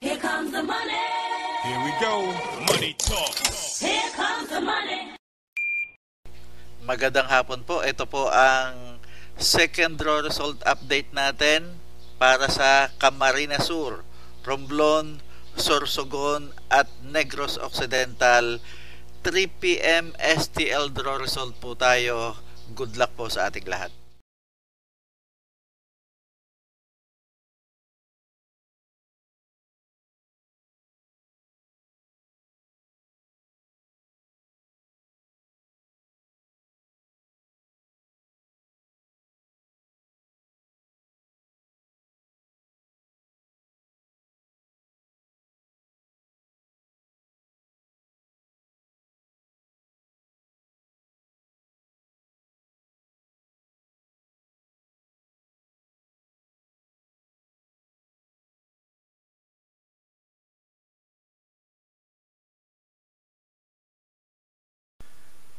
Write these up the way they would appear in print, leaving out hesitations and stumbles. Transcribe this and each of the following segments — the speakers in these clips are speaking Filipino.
Here comes the money. Here we go. Money talk. Here comes the money. Magandang hapon po. Ito po ang second draw result update natin para sa Camarines Sur, Romblon, Sorsogon at Negros Occidental. 3 p.m. STL draw result po tayo. Good luck po sa ating lahat.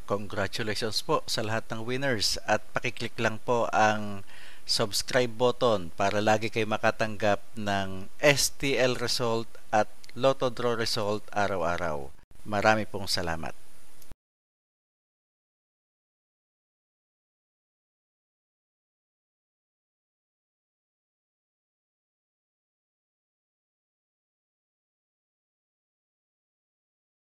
Congratulations po sa lahat ng winners at pakiclick lang po ang subscribe button para lagi kayo makatanggap ng STL result at Lotto Draw result araw-araw. Marami pong salamat.